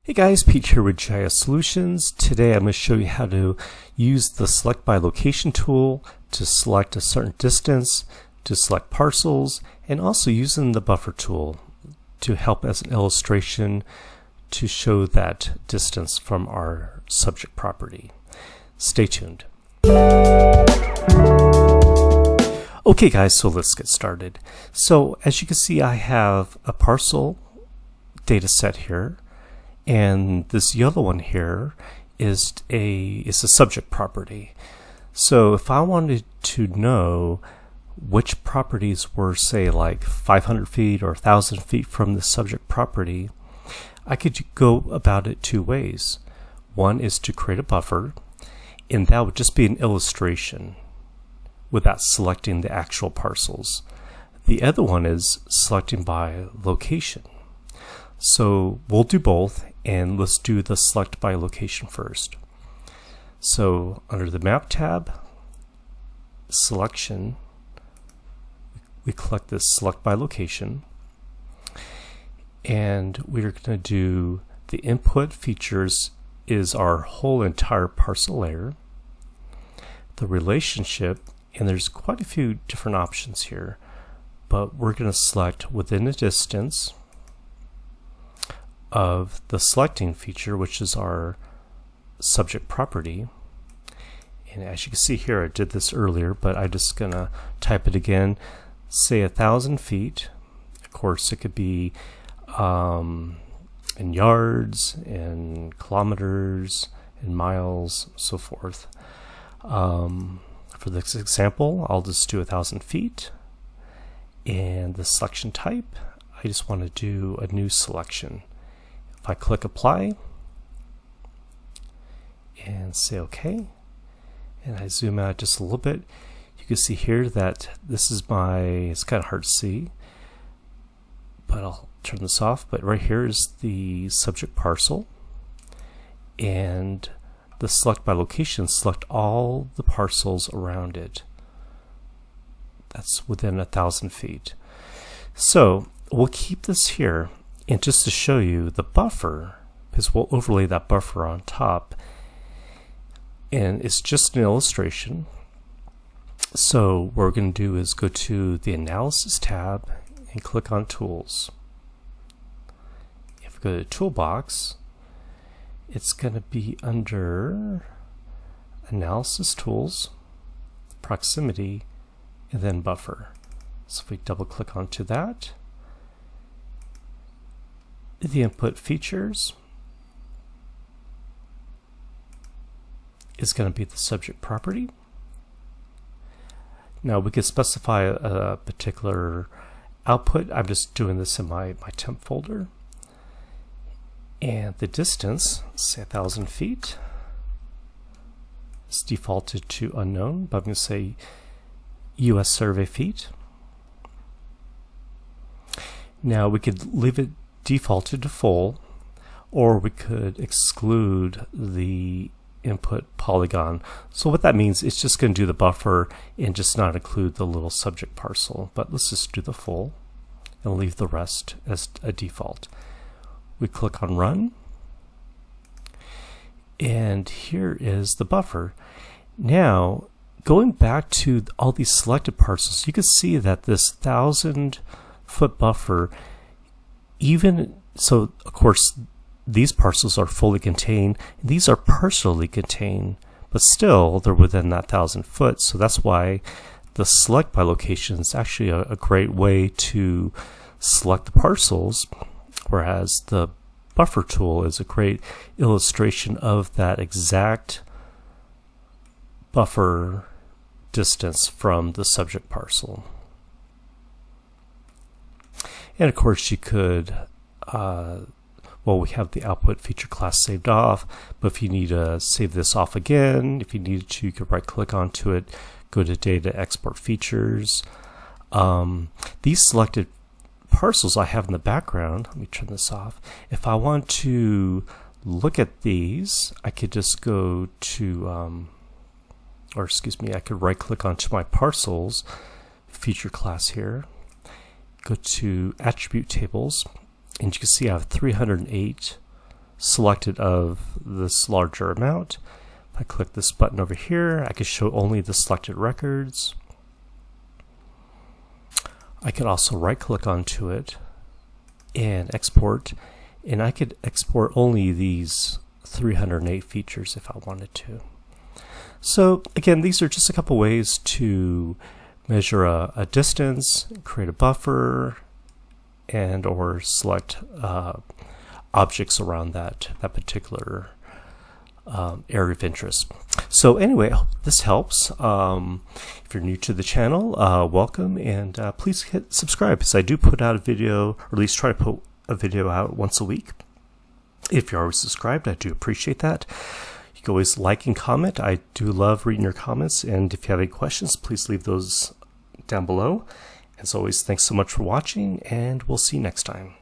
Hey guys, Pete here with GIS Solutions. Today I'm going to show you how to use the Select by Location tool to select a certain distance, to select parcels, and also using the buffer tool to help as an illustration to show that distance from our subject property. Stay tuned. Okay guys, so let's get started. So as you can see, I have a parcel data set here. And this yellow one here is a subject property. So if I wanted to know which properties were, say, like 500 feet or 1,000 feet from the subject property, I could go about it two ways. One is to create a buffer, and that would just be an illustration without selecting the actual parcels. The other one is selecting by location. So we'll do both, and let's do the select by location first. So under the map tab, selection, we click this select by location, and we're going to do the input features is our whole entire parcel layer, the relationship, and there's quite a few different options here, but we're going to select within a distance of the selecting feature, which is our subject property. And as you can see here, I did this earlier, but I'm just gonna type it again. Say 1,000 feet. Of course, it could be in yards, in kilometers, in miles, so forth. For this example, I'll just do 1,000 feet. And the selection type, I just want to do a new selection. I click apply and say OK, and I zoom out just a little bit, you can see here that this is it's kind of hard to see, but I'll turn this off. But right here is the subject parcel, and the select by location, select all the parcels around it. That's within 1,000 feet. So we'll keep this here. And just to show you the buffer, because we'll overlay that buffer on top, and it's just an illustration. So what we're going to do is go to the Analysis tab and click on Tools. If we go to Toolbox, it's going to be under Analysis Tools, Proximity, and then Buffer. So if we double click onto that, the input features is going to be the subject property. Now we can specify a particular output. I'm just doing this in my temp folder. And the distance, say 1,000 feet, is defaulted to unknown, but I'm going to say US survey feet. Now we could leave it defaulted to full, or we could exclude the input polygon. So what that means, it's just going to do the buffer and just not include the little subject parcel. But let's just do the full and leave the rest as a default. We click on Run, and here is the buffer. Now going back to all these selected parcels, you can see that this 1,000-foot buffer, even so, of course, these parcels are fully contained. These are partially contained, but still they're within that 1,000 foot. So that's why the select by location is actually a great way to select the parcels, whereas the buffer tool is a great illustration of that exact buffer distance from the subject parcel. And of course you could, well, we have the output feature class saved off, but if you need to save this off again, if you needed to, you could right click onto it, go to data, export features. These selected parcels I have in the background, let me turn this off. If I want to look at these, I could just go to, or excuse me, I could right click onto my parcels feature class here, go to attribute tables, and you can see I have 308 selected of this larger amount. If I click this button over here, I can show only the selected records. I could also right click onto it and export, and I could export only these 308 features if I wanted to. So again, these are just a couple ways to measure a distance, create a buffer, and or select objects around that particular area of interest. So anyway, I hope this helps. If you're new to the channel, welcome, and please hit subscribe, because I do put out a video, or at least try to put a video out once a week. If you're already subscribed, I do appreciate that. You can always like and comment. I do love reading your comments, and if you have any questions, please leave those down below. As always, thanks so much for watching, and we'll see you next time.